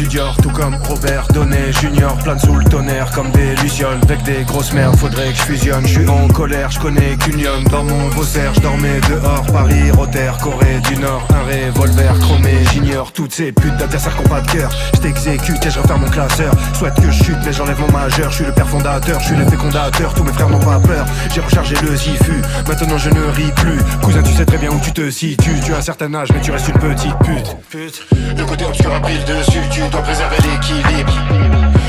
Dior, tout comme Robert Downey Junior. Plane sous le tonnerre comme des lucioles. Avec des grosses merdes, faudrait que je fusionne. Je suis en colère, je connais qu'Union. Dans mon Vaussaire, je dormais dehors. Paris, Rotter, Corée du Nord. Un revolver chromé, j'ignore toutes ces putes d'adversaires qui ont pas de cœur. Je t'exécute et je referme mon classeur. Souhaite que je chute mais j'enlève mon majeur. Je suis le père fondateur, je suis le fécondateur. Tous mes frères n'ont pas peur, j'ai rechargé le Zifu. Maintenant je ne ris plus. Cousin, tu sais très bien où tu te situes. Tu as un certain âge mais tu restes une petite pute. Le côté obscur a pris le dessus. Tu dois préserver l'équilibre.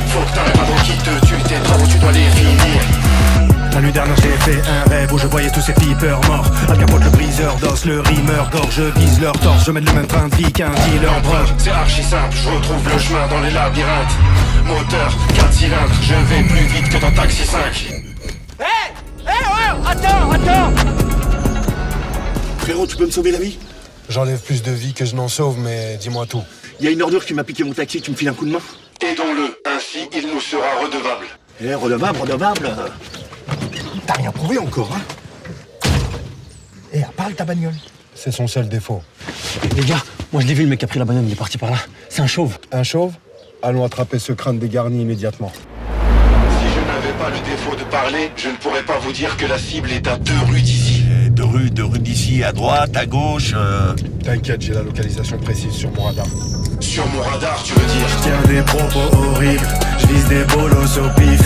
Faut que t'arrêtes avant qu'il te tue. Tes travaux tu dois les finir. La nuit dernière j'ai fait un rêve où je voyais tous ces flippers morts. Al Capote le briseur d'os, le rimeur gorge. Je vise leur torse, je mène le même train de vie qu'un dealer drogue. C'est archi simple, je retrouve le chemin dans les labyrinthes. Moteur, 4 cylindres, je vais plus vite que dans Taxi 5. Attends. Frérot, tu peux me sauver la vie? J'enlève plus de vies que je n'en sauve, mais dis-moi tout. Il y a une ordure qui m'a piqué mon taxi, tu me files un coup de main? Aidons-le, ainsi il nous sera redevable. Redevable. T'as rien prouvé encore, hein? Parle ta bagnole. C'est son seul défaut. Les gars, moi je l'ai vu, le mec qui a pris la bagnole, il est parti par là. C'est un chauve. Un chauve? Allons attraper ce crâne dégarni immédiatement. Si je n'avais pas le défaut de parler, je ne pourrais pas vous dire que la cible est à 2 rues d'ici. Deux rues d'ici, à droite, à gauche. T'inquiète, j'ai la localisation précise sur mon radar. Sur mon radar, tu veux dire? Je tiens des propos horribles, je vise des bolos au pif.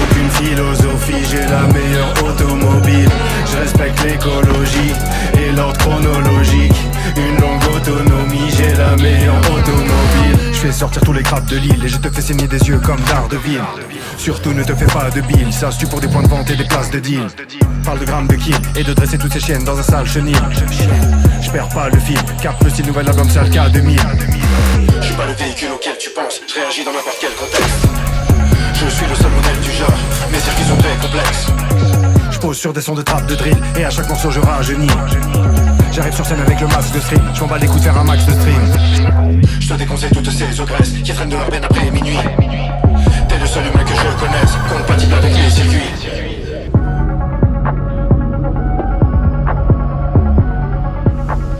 Aucune philosophie, j'ai la meilleure automobile. Je respecte l'écologie et l'ordre chronologique. Une longue autonomie, j'ai la meilleure automobile. Je fais sortir tous les crabes de l'île et je te fais saigner des yeux comme Daredevil. Surtout ne te fais pas de billes, ça se tue pour des points de vente et des places de deal. Parle de grammes de kill et de dresser toutes ces chiennes dans un sale chenil. Je perds pas le fil, capte le style nouvel album sale K2000. Je suis pas le véhicule auquel tu penses, je réagis dans n'importe quel contexte. Je suis le seul modèle du genre, mes circuits sont très complexes. Je pose sur des sons de trap de drill et à chaque morceau je rajeunis. J'arrive sur scène avec le max de stream, je m'en bats les coups de faire un max de stream. Je te déconseille toutes ces ogresses qui traînent de leur peine après minuit. T'es le seul humain que je connaisse, compatible avec les circuits.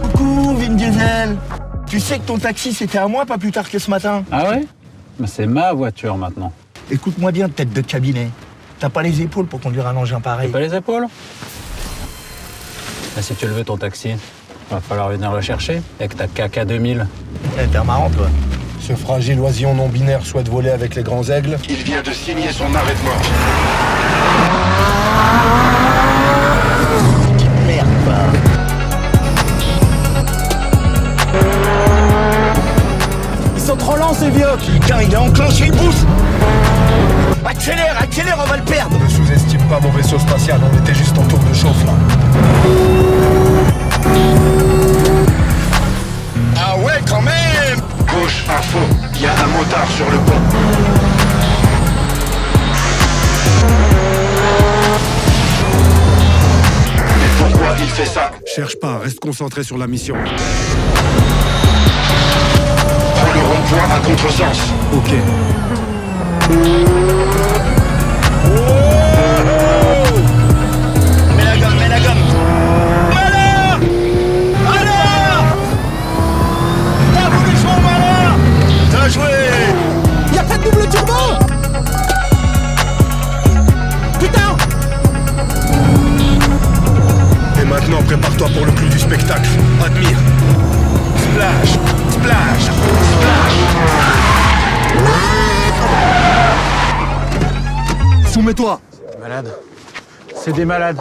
Coucou, Vin Diesel. Tu sais que ton taxi c'était à moi pas plus tard que ce matin. Ah ouais? Mais c'est ma voiture maintenant. Écoute-moi bien, tête de cabinet. T'as pas les épaules pour conduire un engin pareil. T'as pas les épaules? Là, si tu le veux, ton taxi, va falloir venir le chercher avec ta KK 2000. T'es marrant, toi. Ce fragile oisillon non-binaire souhaite voler avec les grands aigles. Il vient de signer son arrêt de mort. Petite merde, quoi. Ils sont trop lents ces vieux. Putain, il est enclenché, il pousse. Accélère, on va le perdre. Ne sous-estime pas mon vaisseau spatial, on était juste en tour de chauffe là. Ah ouais, quand même. Gauche, info, il y a un motard sur le pont. Mais pourquoi il fait ça? Cherche pas, reste concentré sur la mission. Prends le rond-point à contresens. Ok. Mets la gomme. Malin. T'as voulu jouer au malin. T'as joué. Y'a pas de double turbo. Putain. Et maintenant, prépare-toi pour le clou du spectacle. Admire. Splash. Soumets-toi. C'est des malades.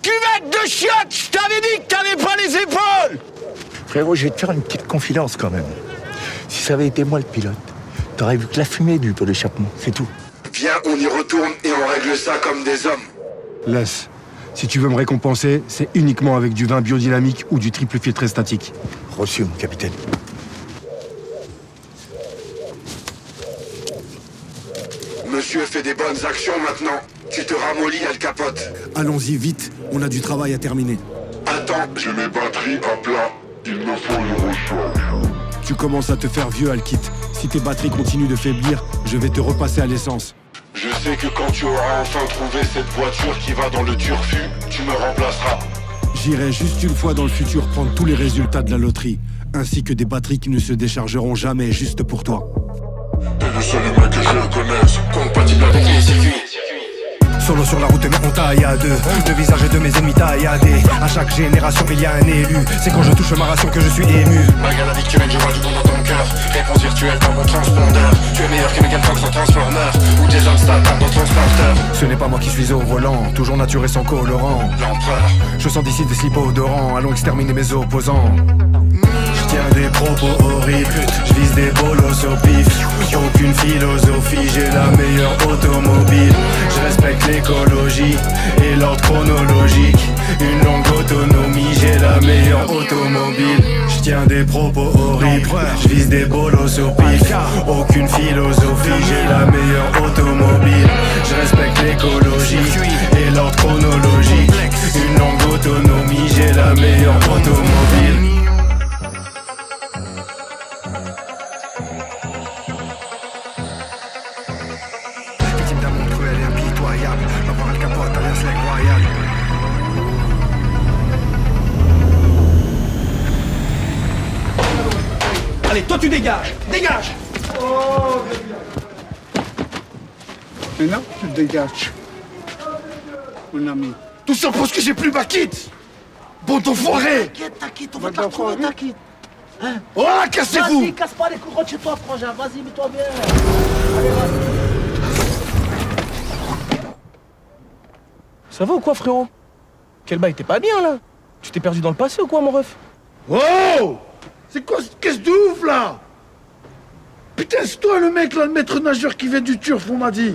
Cuvette de chiottes. Je t'avais dit que t'avais pas les épaules. Frérot, je vais te faire une petite confidence quand même. Si ça avait été moi le pilote, t'aurais vu que la fumée du pot d'échappement, c'est tout. Viens, on y retourne et on règle ça comme des hommes. Laisse. Si tu veux me récompenser, c'est uniquement avec du vin biodynamique ou du triple filtré statique. Reçu, mon capitaine. Monsieur fait des bonnes actions maintenant. Tu te ramollis, Al Capote. Allons-y vite, on a du travail à terminer. Attends, j'ai mes batteries à plat. Il me faut une recharge. Tu commences à te faire vieux, Alkit. Si tes batteries continuent de faiblir, je vais te repasser à l'essence. Je sais que quand tu auras enfin trouvé cette voiture qui va dans le turfu, tu me remplaceras. J'irai juste une fois dans le futur prendre tous les résultats de la loterie, ainsi que des batteries qui ne se déchargeront jamais juste pour toi. T'es le seul humain que je connaisse, compatible avec les circuits. Solo sur la route mais on taille à deux. Le visage de mes ennemis tailladés. À chaque génération il y a un élu. C'est quand je touche ma ration que je suis ému. Malgré la victime, je vois du bon dans ton cœur. Réponse virtuelle dans mon transpondeur. Tu es meilleur que Megan Fox en Transformer ou Jason Statham dans Transporter. Ce n'est pas moi qui suis au volant, toujours naturé sans colorant. L'empereur. Je sens d'ici des slips odorants, allons exterminer mes opposants. Je tiens des propos horribles, je vise des bolos au pif. Aucune philosophie, j'ai la meilleure automobile. Je respecte l'écologie et l'ordre chronologique. Une longue autonomie, j'ai la meilleure automobile. Je tiens des propos horribles, je vise des bolos au pif. Aucune philosophie, j'ai la meilleure automobile. Je respecte l'écologie et l'ordre chronologique. Une longue autonomie, j'ai la meilleure automobile. Victime d'un monde cruel et impitoyable, va voir Al Capote, alias l'aigle royal. Allez, toi tu dégages. Dégage. Maintenant, tu te dégages. Mon ami. Tout ça parce que j'ai plus ma kit. Bon d'enfoiré. T'inquiète, on va te la retrouver, t'inquiète. Oh, cassez-vous. Vas-y, casse pas les coups, rentre chez toi, frangin. Vas-y, mets-toi bien. Ça va ou quoi, frérot? Quel bail, t'es pas bien là? Tu t'es perdu dans le passé ou quoi, mon ref? Oh. C'est quoi cette caisse de ouf, là? Putain, c'est toi le mec, là, le maître nageur qui vient du turf, on m'a dit.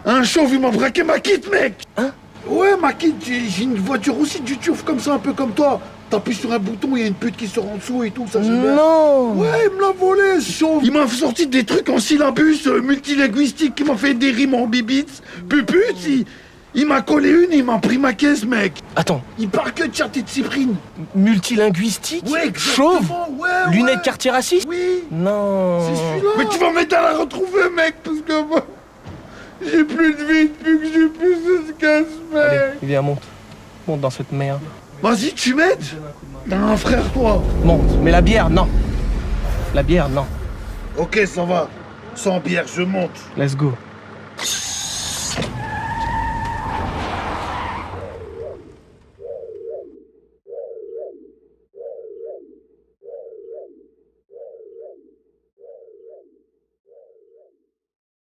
Un chauve, il m'a braqué ma kit, mec. Hein? Ouais, ma kit, j'ai une voiture aussi du turf comme ça, un peu comme toi. T'appuies sur un bouton, il y a une pute qui sort en dessous et tout, ça j'aime bien. Non. Ouais, il me l'a volé, ce chauve. Il m'a sorti des trucs en syllabus multilinguistique, qui m'a fait des rimes en bibits. Puput, il m'a collé une, il m'a pris ma caisse, mec. Attends, Il parle que de chat et de cyprine. multilinguistique? Ouais, Chauve? exactement, ouais, Lunettes ouais. quartier raciste? Oui, Non. c'est celui-là. Mais tu vas m'aider à la retrouver, mec, parce que moi, j'ai plus de vie depuis que j'ai plus de caisse, mec. Allez, viens, monte. Monte dans cette merde. Vas-y, tu m'aides. T'as un frère, toi. Monte. Mais la bière, non. La bière, non. Ok, ça va. Sans bière, je monte. Let's go.